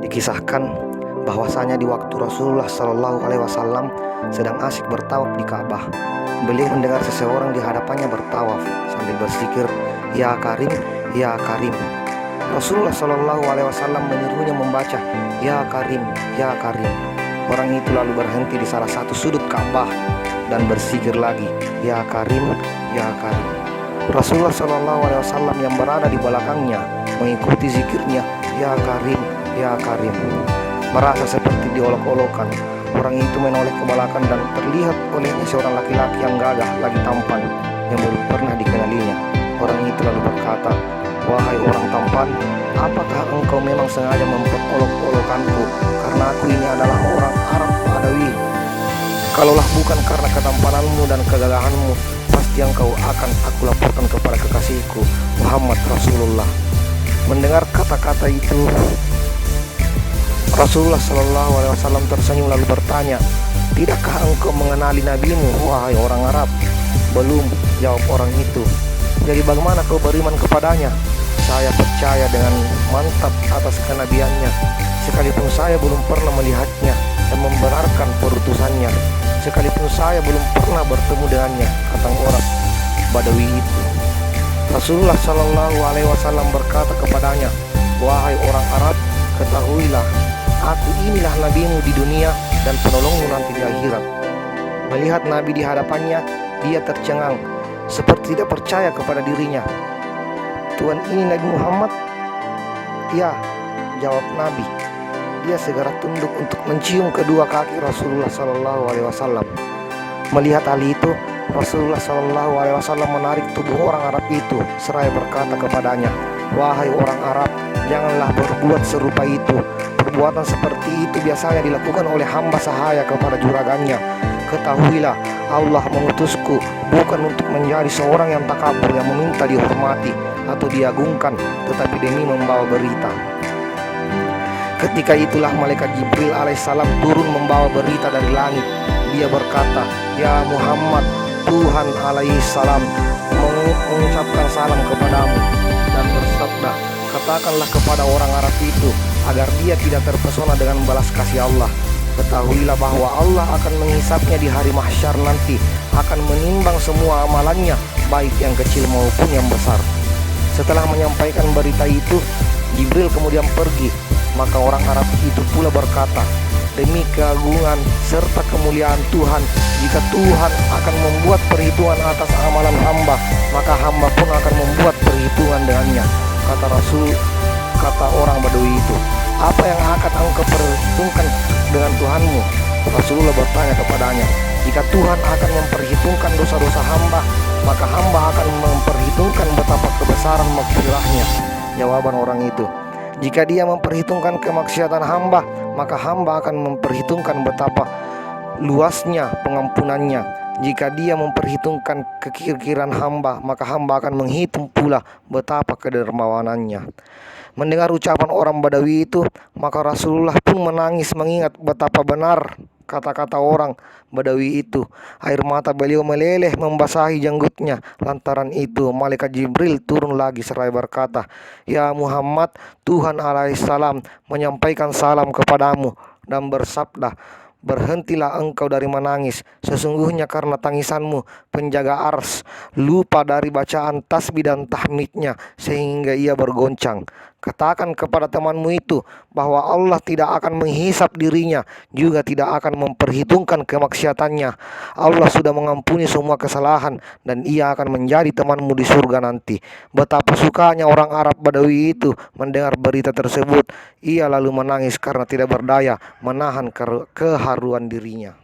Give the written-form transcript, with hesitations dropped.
Dikisahkan bahwasanya di waktu Rasulullah Shallallahu Alaihi Wasallam sedang asyik bertawaf di Ka'bah, beliau mendengar seseorang di hadapannya bertawaf sambil berzikir, "Ya Karim, Ya Karim." Rasulullah Shallallahu Alaihi Wasallam menyuruhnya membaca, "Ya Karim, Ya Karim." Orang itu lalu berhenti di salah satu sudut Ka'bah dan berzikir lagi, "Ya Karim, Ya Karim." Rasulullah Shallallahu Alaihi Wasallam yang berada di belakangnya mengikuti zikirnya, "Ya Karim, Ya Karim." Merasa seperti diolok-olokan. Orang itu menoleh ke belakang dan terlihat olehnya seorang laki-laki yang gagah lagi tampan yang belum pernah dikenalinya. Orang itu lalu berkata, "Wahai orang tampan, apakah engkau memang sengaja memperolok-olokanku karena aku ini adalah orang Arab Badawi? Kalaulah bukan karena ketampananmu dan kegagahanmu, pasti engkau akan aku laporkan kepada kekasihku Muhammad Rasulullah." Mendengar kata-kata itu, Rasulullah Shallallahu Alaihi Wasallam tersenyum lalu bertanya, "Tidakkah engkau mengenali nabimu, wahai orang Arab?" "Belum," jawab orang itu. "Jadi bagaimana kau beriman kepadanya?" "Saya percaya dengan mantap atas kenabiannya, sekalipun saya belum pernah melihatnya dan membenarkan perutusannya, sekalipun saya belum pernah bertemu dengannya," kata orang Badawi itu. Rasulullah Shallallahu Alaihi Wasallam berkata kepadanya, "Wahai orang Arab, ketahuilah, aku inilah nabimu di dunia dan penolongmu nanti di akhirat." Melihat Nabi di hadapannya, dia tercengang, seperti tidak percaya kepada dirinya. "Tuhan, ini Nabi Muhammad?" "Ya," jawab Nabi. Dia segera tunduk untuk mencium kedua kaki Rasulullah Shallallahu Alaihi Wasallam. Melihat hal itu, Rasulullah Shallallahu Alaihi Wasallam menarik tubuh orang Arab itu seraya berkata kepadanya, "Wahai orang Arab, janganlah berbuat serupa itu. Perbuatan seperti itu biasanya dilakukan oleh hamba sahaya kepada juragannya. Ketahuilah, Allah mengutusku bukan untuk menjadi seorang yang takabur yang meminta dihormati atau diagungkan, tetapi demi membawa berita." Ketika itulah malaikat Jibril alaihissalam turun membawa berita dari langit. Dia berkata, "Ya Muhammad, Tuhan alaihissalam mengucapkan salam kepadamu dan bersabda, katakanlah kepada orang Arab itu agar dia tidak terpesona dengan balas kasih Allah. Ketahuilah bahwa Allah akan menghisapnya di hari mahsyar nanti, akan menimbang semua amalannya, baik yang kecil maupun yang besar." Setelah menyampaikan berita itu, Jibril kemudian pergi. Maka orang Arab itu pula berkata, "Demi keagungan serta kemuliaan Tuhan, jika Tuhan akan membuat perhitungan atas amalan hamba, maka hamba pun akan membuat perhitungan dengannya." Kata orang Badui itu, "Apa yang akan engkau perhitungkan dengan Tuhanmu?" Rasulullah bertanya kepadanya, "Jika Tuhan akan memperhitungkan dosa-dosa hamba, maka hamba akan memperhitungkan betapa kebesaran maghfirahnya." Jawaban orang itu, "Jika dia memperhitungkan kemaksiatan hamba, maka hamba akan memperhitungkan betapa luasnya pengampunannya. Jika dia memperhitungkan kekikiran hamba, maka hamba akan menghitung pula betapa kedermawanannya." Mendengar ucapan orang Badawi itu, maka Rasulullah pun menangis mengingat betapa benar kata-kata orang Badawi itu. Air mata beliau meleleh membasahi janggutnya. Lantaran itu malaikat Jibril turun lagi seraya berkata, "Ya Muhammad, Tuhan alaihissalam menyampaikan salam kepadamu dan bersabda, berhentilah engkau dari menangis. Sesungguhnya karena tangisanmu penjaga ars lupa dari bacaan tasbih dan tahmidnya sehingga ia bergoncang. Katakan kepada temanmu itu bahwa Allah tidak akan menghisap dirinya, juga tidak akan memperhitungkan kemaksiatannya. Allah sudah mengampuni semua kesalahan dan ia akan menjadi temanmu di surga nanti." Betapa sukanya orang Arab Badawi itu mendengar berita tersebut. Ia lalu menangis karena tidak berdaya menahan keharuan dirinya.